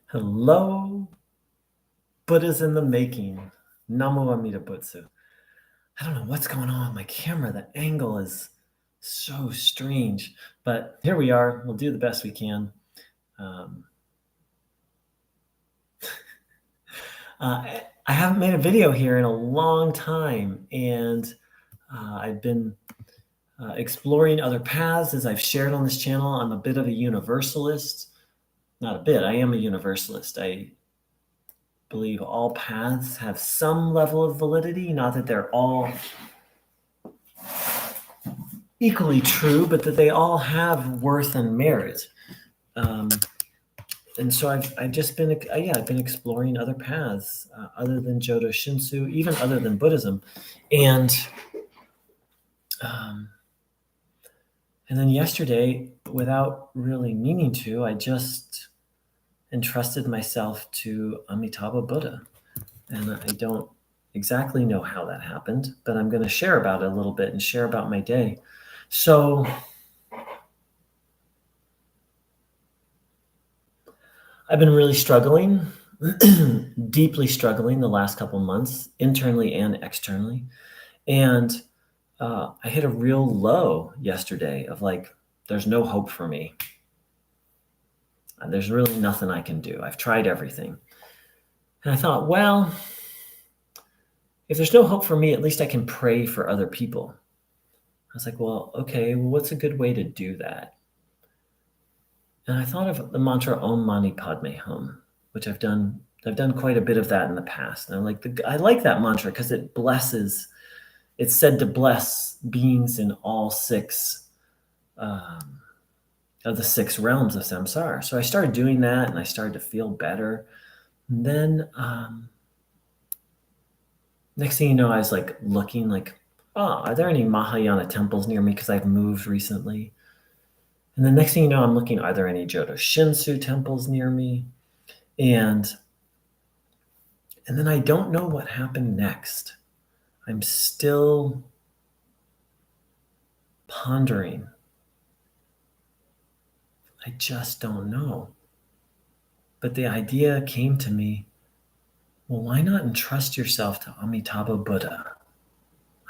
Hello, Buddha's in the making. Namo Amida Butsu. I don't know what's going on with my camera. The angle is so strange, but here we are. We'll do the best we can. I haven't made a video here in a long time, and I've been exploring other paths as I've shared on this channel. I'm a bit of a universalist. Not a bit, I am a universalist. I believe all paths have some level of validity, not that they're all equally true, but that they all have worth and merit. And so I've just been, I've been exploring other paths other than Jodo Shinshu, even other than Buddhism. And then yesterday, without really meaning to, I just entrusted myself to Amitabha Buddha. And I don't exactly know how that happened, but I'm going to share about it a little bit and share about my day. So I've been really struggling, deeply struggling the last couple months, internally and externally. And I hit a real low yesterday of like, there's no hope for me. There's really nothing I can do. I've tried everything. And I thought, well, if there's no hope for me, at least I can pray for other people. I was like, well, okay, well, what's a good way to do that? And I thought of the mantra Om Mani Padme Hum, which I've done quite a bit of that in the past. And I like that mantra because it blesses. It's said to bless beings in all six of the six realms of samsara. So I started doing that, and I started to feel better. And then next thing you know, I was like looking like, oh, are there any Mahayana temples near me? Because I've moved recently. And the next thing you know, I'm looking, are there any Jodo Shinshu temples near me? And then I don't know what happened next. I'm still pondering. I just don't know. But the idea came to me, well, why not entrust yourself to Amitabha Buddha?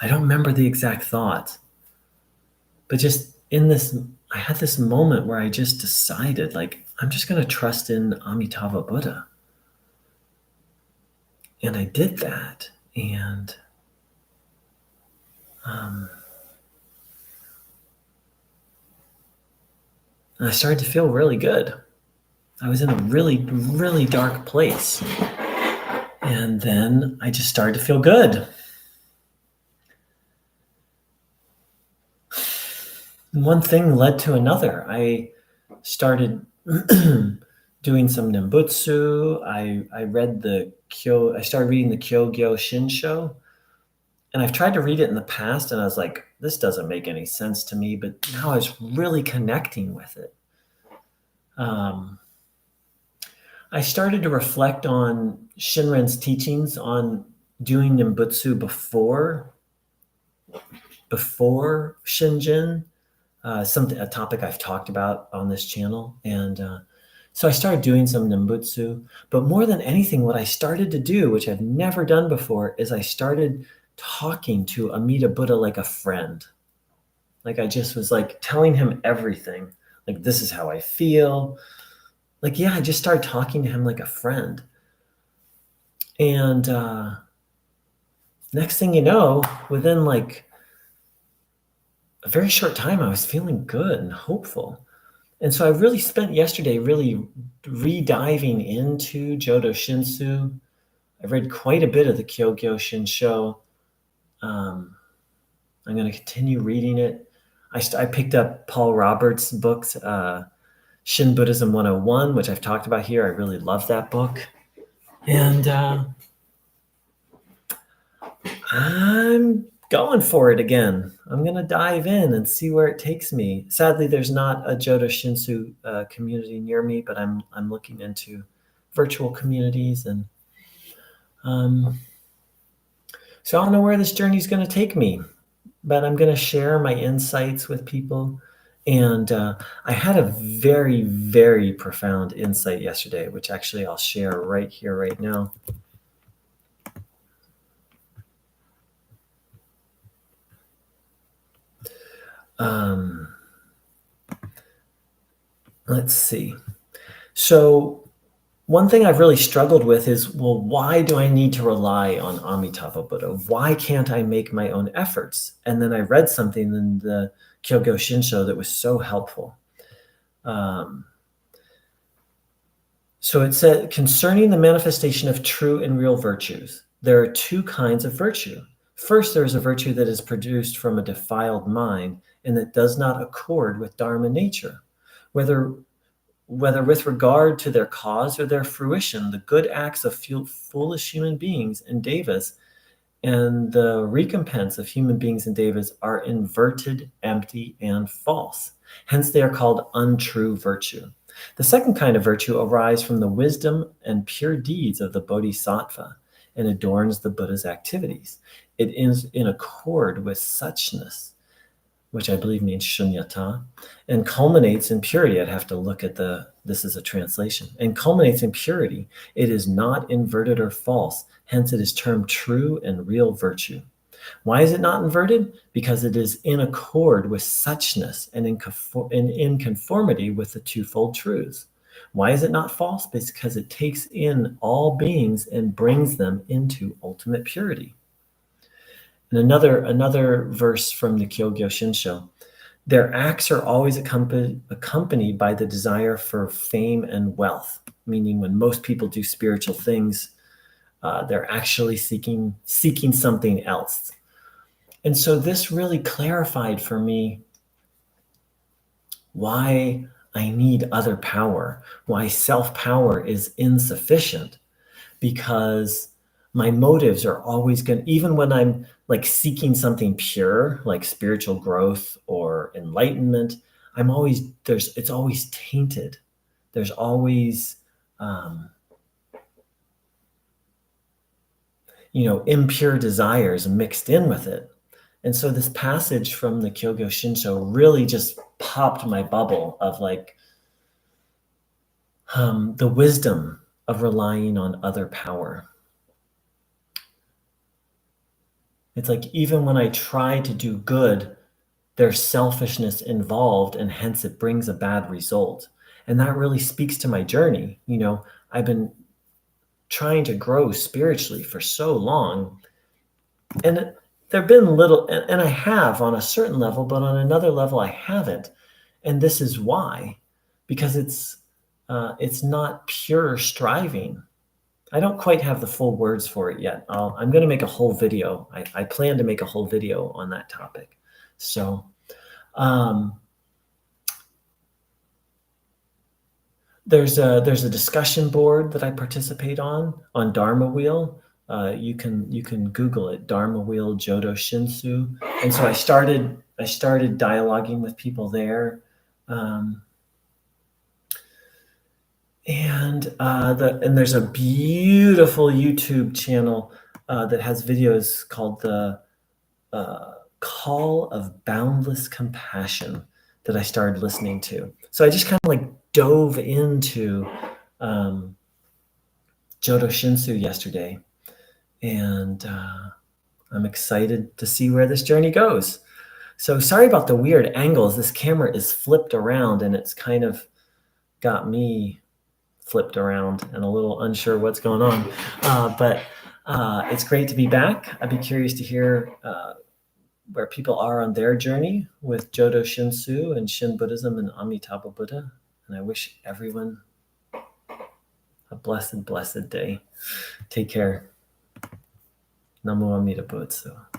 I don't remember the exact thought. But just in this, I had this moment where I just decided, like, I'm just going to trust in Amitabha Buddha. And I did that. And I started to feel really good. I was in a really, really dark place. And then I just started to feel good. And one thing led to another. I started doing some Nembutsu. I started reading the Kyogyo Shinsho. And I've tried to read it in the past, and I was like, this doesn't make any sense to me. But now I was really connecting with it. I started to reflect on Shinren's teachings on doing Nembutsu before Shinjin, a topic I've talked about on this channel. And so I started doing some Nembutsu. But more than anything, what I started to do, which I've never done before, is I started talking to Amida Buddha like a friend. Like I just was like telling him everything. Like, this is how I feel. Like, yeah, I just started talking to him like a friend. And next thing you know, within like a very short time, I was feeling good and hopeful. And so I really spent yesterday really re-diving into Jodo Shinshu. I've read quite a bit of the Kyogyo Shinsho. I'm going to continue reading it. I picked up Paul Roberts' books, Shin Buddhism 101, which I've talked about here. I really love that book. And I'm going for it again. I'm going to dive in and see where it takes me. Sadly, there's not a Jodo Shinshu community near me, but I'm looking into virtual communities. And so I don't know where this journey is going to take me, but I'm going to share my insights with people. And I had a very, very profound insight yesterday, which actually I'll share right here, right now. Let's see. So one thing I've really struggled with is, well, why do I need to rely on Amitabha Buddha? Why can't I make my own efforts? And then I read something in the Kyogo Shinshu that was so helpful. So it said, concerning the manifestation of true and real virtues, there are two kinds of virtue. First, there is a virtue that is produced from a defiled mind and that does not accord with Dharma nature. Whether with regard to their cause or their fruition, the good acts of foolish human beings and devas and the recompense of human beings and devas are inverted, empty, and false. Hence, they are called untrue virtue. The second kind of virtue arises from the wisdom and pure deeds of the bodhisattva and adorns the Buddha's activities. It is in accord with suchness, which I believe means shunyata, and culminates in purity. I'd have to look at this is a translation, and culminates in purity. It is not inverted or false. Hence, it is termed true and real virtue. Why is it not inverted? Because it is in accord with suchness and in conformity with the twofold truths. Why is it not false? Because it takes in all beings and brings them into ultimate purity. And another verse from the Kyogyo Shinshu. Their acts are always accompanied by the desire for fame and wealth, meaning when most people do spiritual things, they're actually seeking something else. And so this really clarified for me why I need other power, why self-power is insufficient, because my motives are always going to, even when I'm like seeking something pure, like spiritual growth or enlightenment, it's always tainted. There's always, impure desires mixed in with it. And so this passage from the Kyogyo Shinshu really just popped my bubble of like the wisdom of relying on other power. It's like even when I try to do good, there's selfishness involved, and hence it brings a bad result. And that really speaks to my journey. I've been trying to grow spiritually for so long, and there have been little, and I have on a certain level, but on another level I haven't. And this is why, because it's not pure striving. I don't quite have the full words for it yet. I'm going to make a whole video. I plan to make a whole video on that topic. So there's a discussion board that I participate on Dharma Wheel. You can Google it, Dharma Wheel Jodo Shinshu. And so I started dialoguing with people there. And there's a beautiful YouTube channel that has videos called the Call of Boundless Compassion that I started listening to. So I just kind of like dove into Jodo Shinshu yesterday, and I'm excited to see where this journey goes. So sorry about the weird angles. This camera is flipped around, and it's kind of got me flipped around and a little unsure what's going on. But it's great to be back. I'd be curious to hear where people are on their journey with Jodo Shinshu and Shin Buddhism and Amitabha Buddha. And I wish everyone a blessed, blessed day. Take care. Namo Amitabha Butsu.